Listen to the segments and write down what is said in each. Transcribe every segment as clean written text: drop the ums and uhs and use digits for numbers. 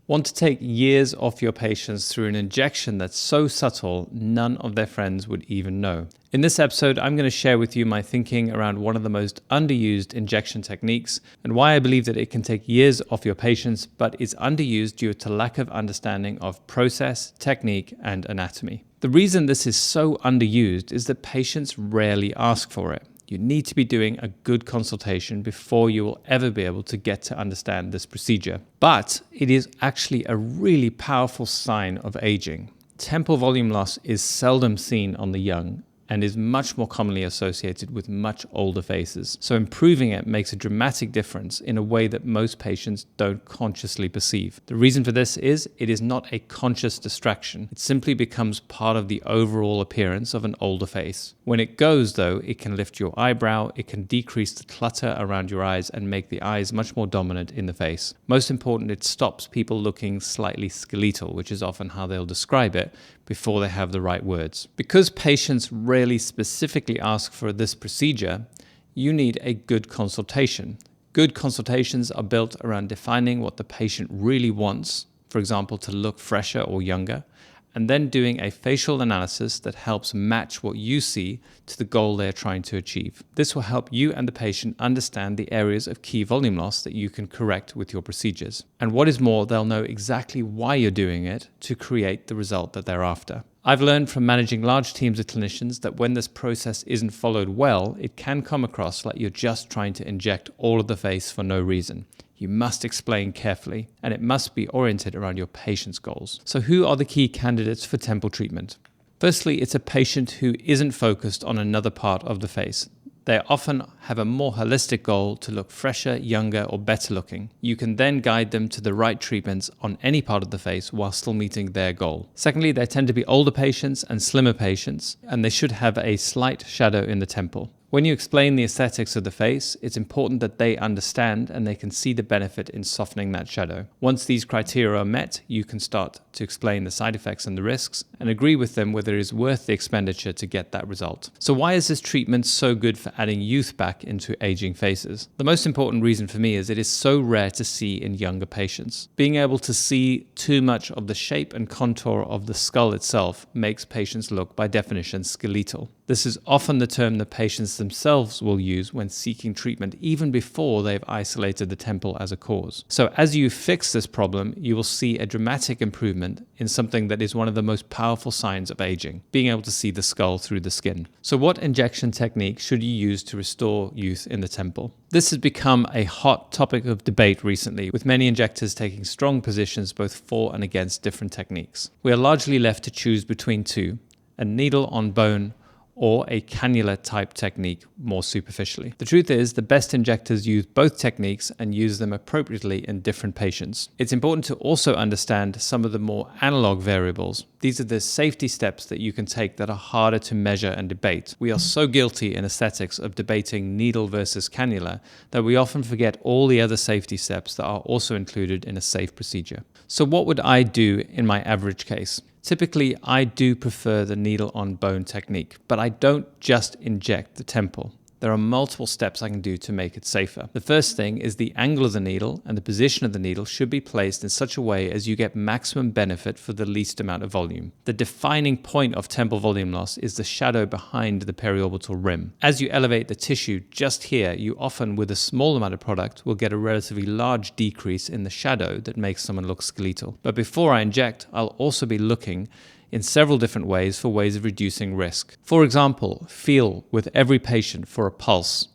Want to take years off your patients through an injection that's so subtle none of their friends would even know? In this episode, I'm going to share with you my thinking around one of the most underused injection techniques and why I believe that it can take years off your patients but is underused due to lack of understanding of process, technique, and anatomy. The reason this is so underused is that patients rarely ask for it. You need to be doing a good consultation before you will ever be able to get to understand this procedure. But it is actually a really powerful sign of aging. Temporal volume loss is seldom seen on the young and is much more commonly associated with much older faces. So improving it makes a dramatic difference in a way that most patients don't consciously perceive. The reason for this is it is not a conscious distraction. It simply becomes part of the overall appearance of an older face. When it goes though, it can lift your eyebrow, it can decrease the clutter around your eyes and make the eyes much more dominant in the face. Most important, it stops people looking slightly skeletal, which is often how they'll describe it before they have the right words. Because patients rarely specifically ask for this procedure, you need a good consultation. Good consultations are built around defining what the patient really wants, for example, to look fresher or younger, and then doing a facial analysis that helps match what you see to the goal they're trying to achieve. This will help you and the patient understand the areas of key volume loss that you can correct with your procedures. And what is more, they'll know exactly why you're doing it to create the result that they're after. I've learned from managing large teams of clinicians that when this process isn't followed well, it can come across like you're just trying to inject all of the face for no reason. You must explain carefully, and it must be oriented around your patient's goals. So who are the key candidates for temporal treatment? Firstly, it's a patient who isn't focused on another part of the face. They often have a more holistic goal to look fresher, younger, or better looking. You can then guide them to the right treatments on any part of the face while still meeting their goal. Secondly, they tend to be older patients and slimmer patients, and they should have a slight shadow in the temple. When you explain the aesthetics of the face, it's important that they understand and they can see the benefit in softening that shadow. Once these criteria are met, you can start to explain the side effects and the risks and agree with them whether it is worth the expenditure to get that result. So why is this treatment so good for adding youth back into aging faces? The most important reason for me is it is so rare to see in younger patients. Being able to see too much of the shape and contour of the skull itself makes patients look, by definition, skeletal. This is often the term the patients themselves will use when seeking treatment even before they've isolated the temple as a cause. So as you fix this problem, you will see a dramatic improvement in something that is one of the most powerful signs of aging, being able to see the skull through the skin. So what injection technique should you use to restore youth in the temple? This has become a hot topic of debate recently, with many injectors taking strong positions both for and against different techniques. We are largely left to choose between two: a needle on bone or a cannula type technique more superficially. The truth is, the best injectors use both techniques and use them appropriately in different patients. It's important to also understand some of the more analog variables. These are the safety steps that you can take that are harder to measure and debate. We are so guilty in aesthetics of debating needle versus cannula that we often forget all the other safety steps that are also included in a safe procedure. So what would I do in my average case? Typically, I do prefer the needle on bone technique, but I don't just inject the temple. There are multiple steps I can do to make it safer. The first thing is the angle of the needle and the position of the needle should be placed in such a way as you get maximum benefit for the least amount of volume. The defining point of temporal volume loss is the shadow behind the periorbital rim. As you elevate the tissue just here, you often, with a small amount of product, will get a relatively large decrease in the shadow that makes someone look skeletal. But before I inject, I'll also be looking in several different ways for ways of reducing risk. For example, feel with every patient for a pulse.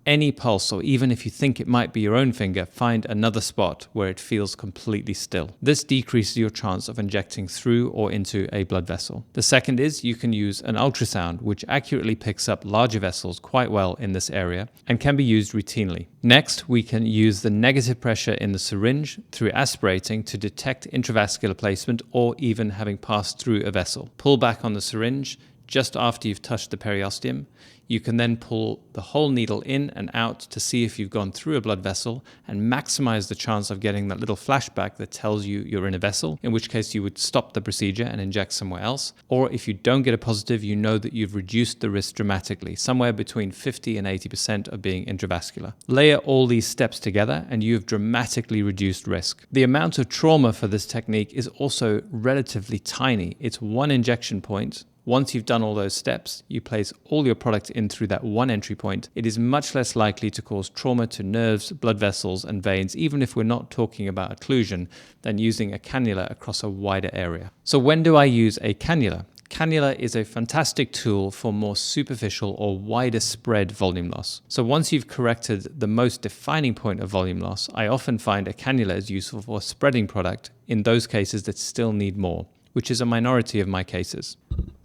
Any pulse, or even if you think it might be your own finger, find another spot where it feels completely still. This decreases your chance of injecting through or into a blood vessel. The second is you can use an ultrasound, which accurately picks up larger vessels quite well in this area and can be used routinely. Next, we can use the negative pressure in the syringe through aspirating to detect intravascular placement or even having passed through a vessel. Pull back on the syringe, just after you've touched the periosteum. You can then pull the whole needle in and out to see if you've gone through a blood vessel and maximize the chance of getting that little flashback that tells you you're in a vessel, in which case you would stop the procedure and inject somewhere else. Or if you don't get a positive, you know that you've reduced the risk dramatically, somewhere between 50 and 80% of being intravascular. Layer all these steps together and you've dramatically reduced risk. The amount of trauma for this technique is also relatively tiny. It's one injection point. Once you've done all those steps, you place all your product in through that one entry point. It is much less likely to cause trauma to nerves, blood vessels, and veins, even if we're not talking about occlusion, than using a cannula across a wider area. So when do I use a cannula? Cannula is a fantastic tool for more superficial or wider spread volume loss. So once you've corrected the most defining point of volume loss, I often find a cannula is useful for spreading product in those cases that still need more, which is a minority of my cases.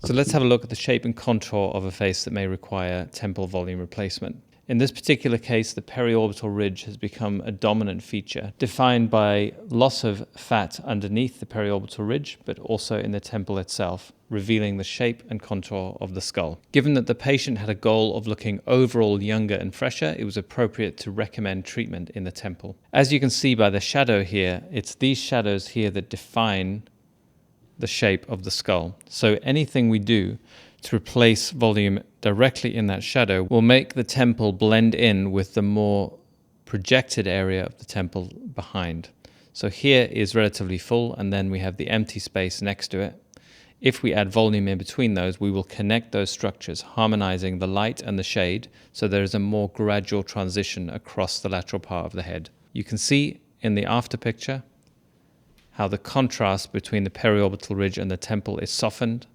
So let's have a look at the shape and contour of a face that may require temporal volume replacement. In this particular case, the periorbital ridge has become a dominant feature, defined by loss of fat underneath the periorbital ridge, but also in the temple itself, revealing the shape and contour of the skull. Given that the patient had a goal of looking overall younger and fresher, it was appropriate to recommend treatment in the temple. As you can see by the shadow here, it's these shadows here that define the shape of the skull. So anything we do to replace volume directly in that shadow will make the temple blend in with the more projected area of the temple behind. So here is relatively full, and then we have the empty space next to it. If we add volume in between those, we will connect those structures, harmonizing the light and the shade, so there is a more gradual transition across the lateral part of the head. You can see in the after picture how the contrast between the periorbital ridge and the temple is softened,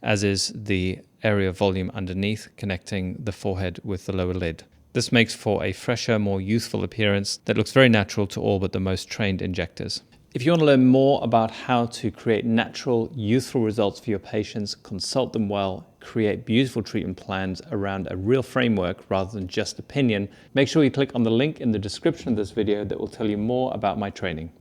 as is the area of volume underneath, connecting the forehead with the lower lid. This makes for a fresher, more youthful appearance that looks very natural to all but the most trained injectors. If you want to learn more about how to create natural, youthful results for your patients, consult them well, create beautiful treatment plans around a real framework rather than just opinion, make sure you click on the link in the description of this video that will tell you more about my training.